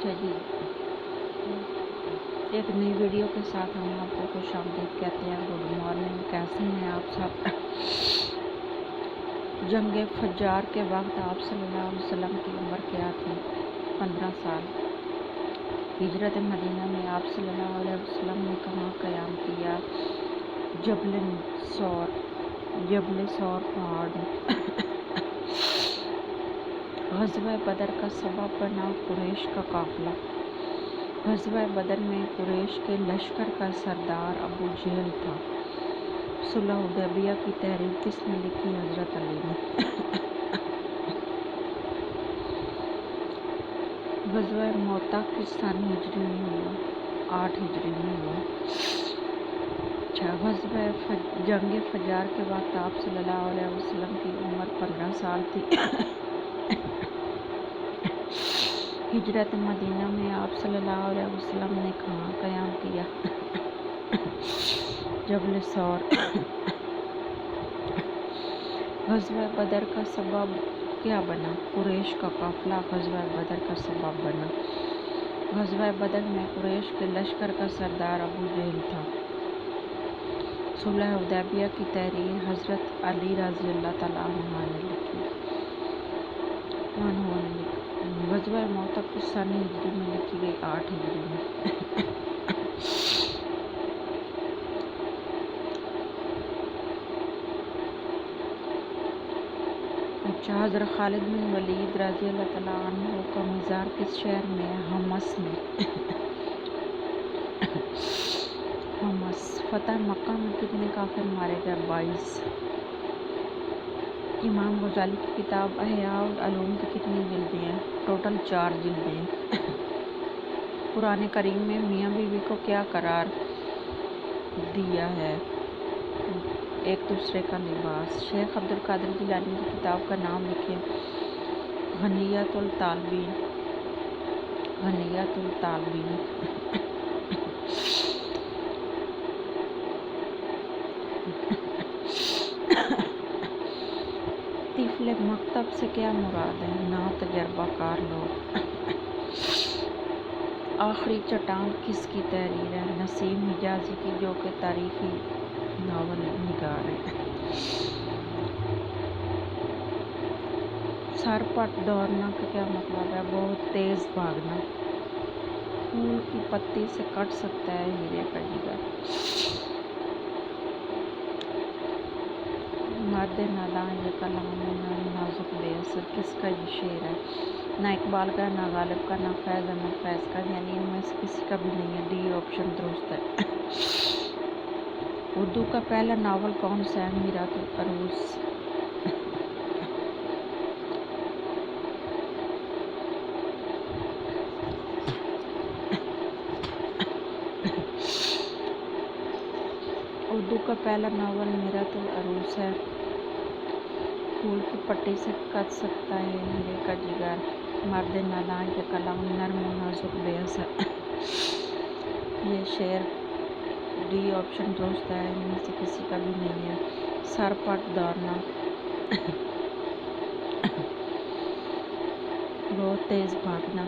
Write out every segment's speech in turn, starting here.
اچھا جی، ایک نئی ویڈیو کے ساتھ ہم آپ کو خوش آمدید کہتے ہیں۔ گڈ مارننگ، کیسے ہیں آپ سب؟ جنگ فجار کے وقت آپ صلی اللہ علیہ وسلم کی عمر کیا تھی؟ 15 سال۔ ہجرت مدینہ میں آپ صلی اللہ علیہ وسلم نے کہاں قیام کیا؟ جبل سور پہاڑ میں۔ غزوہ بدر کا سبب بنا قریش کا قافلہ۔ غزوہ بدر میں قریش کے لشکر کا سردار ابو جہل تھا۔ صلح حدیبیہ کی تحریر کس نے لکھی؟ حضرت علی نے۔ غزوہ موتا کس سن ہجری میں ہوا؟ 8 ہجری میں ہوا۔ جنگ فجار کے وقت آپ صلی اللہ علیہ وسلم کی عمر 15 سال تھی۔ ہجرت مدینہ میں آپ صلی اللہ علیہ وسلم نے کہاں قیام کیا؟ جبل سور۔ غزوہ بدر کا سبب کیا بنا؟ قریش کا قافلہ غزوہ بدر کا سبب بنا۔ غزوہ بدر میں قریش کے لشکر کا سردار ابو جہل تھا۔ صلح حدیبیہ کی تحریر حضرت علی رضی اللہ تعالیٰ عنہ نے لکھی۔ غزوہ موتا کس سن ہجری میں لکھی گئی؟ 8 ہجری میں۔ حضرت خالد بن ولید رضی اللہ تعالیٰ عنہ کا مزار کس شہر میں ہے؟ حمص میں۔ حمص۔ فتح مکہ میں کتنے کافر مارے گئے؟ 22۔ امام غزالی کی کتاب احیاء العلوم کی کتنی جلدیں ہیں؟ ٹوٹل 4 جلدیں ہیں۔ قرآن کریم میں میاں بیوی کو کیا قرار دیا ہے؟ ایک دوسرے کا لباس۔ شیخ عبد القادر جیلانی کی کتاب کا نام لکھیں۔ غنیۃ الطالبین۔ غنیۃ الطالبین۔ طفل مکتب سے کیا مراد ہے؟ نا تجربہ کار لوگ۔ آخری چٹان کس کی تحریر ہے؟ نسیم حجازی کی، جو کہ تاریخی ناول نگار ہیں۔ سر پٹ دوڑنا کا کیا مطلب ہے؟ بہت تیز بھاگنا۔ پھول کی پتی سے کٹ سکتا ہے ہیرے کا جگر۔ مرد ناداں یہ کلام نرم نازک بے اثر کس کا یہ شعر ہے؟ نہ اقبال کا، نہ غالب کا، نہ فیض احمد فیض کا، یعنی ان میں سے کسی کا بھی نہیں ہے۔ ڈی آپشن درست ہے۔ اردو کا پہلا ناول کون سا ہے؟ میرات العروس۔ اردو کا پہلا ناول میرات العروس ہے۔ پھول کی پٹی سے کٹ سکتا ہے ہیرے کا جگر۔ مرد ناداں یہ کلام نرم و نازک بے اثر۔ یہ شعر ڈی آپشن درست ہے، ان میں سے کسی کا بھی نہیں ہے۔ سر پٹ دوڑنا، بہت تیز بھاگنا۔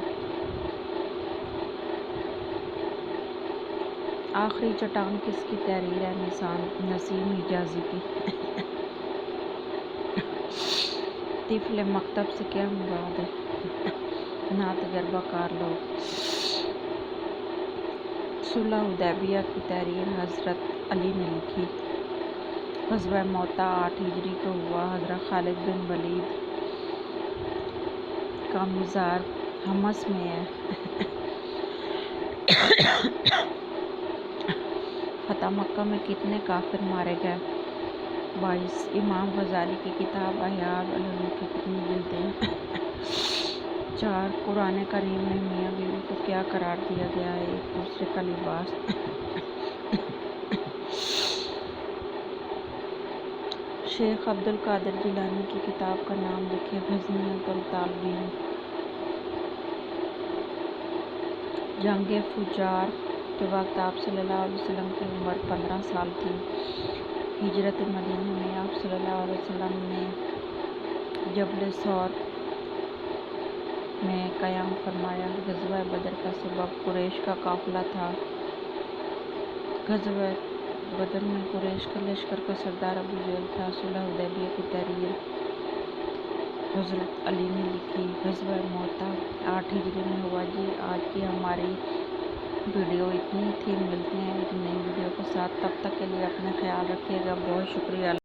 آخری چٹان کس کی تحریر ہے؟ نسیم حجازی کی۔ طفل مکتب سے کیا مراد ہے؟ نا تجربہ کار لوگ۔ صلح حدیبیہ کی تحریر حضرت علی نے لکھی۔ غزوہ موتا 8 ہجری کو ہوا۔ حضرت خالد بن ولید کا مزار حمص میں ہے۔ فتح مکہ میں کتنے کافر مارے گئے؟ 22۔ امام غزالی کی کتاب احیاء العلوم کی کتنی جلدیں ہیں؟ 4۔ قرآن کریم میں میاں بیوی کو کیا قرار دیا گیا ہے؟ ایک دوسرے کا لباس۔ شیخ عبد القادر جیلانی کی کتاب کا نام لکھیں۔ غنیۃ الطالبین۔ جنگ فجار کے وقت آپ صلی اللہ علیہ وسلم کی عمر 15 سال تھی۔ ہجرت مدینہ میں آپ صلی اللہ علیہ وسلم نے جبل سور میں قیام فرمایا۔ غزوہ بدر کا سبب قریش کا قافلہ تھا۔ غزوہ بدر میں قریش کے لشکر کا سردار ابو جہل تھا۔ صلح حدیبیہ کی تحریر حضرت علی نے لکھی۔ غزوہ مؤتہ 8 ہجری میں ہوا۔ جی آج کی ہماری ویڈیو اتنی تھی۔ ملتے ہیں ایک نئی ویڈیو کے ساتھ، تب تک کے لیے اپنا خیال رکھیے گا۔ بہت شکریہ۔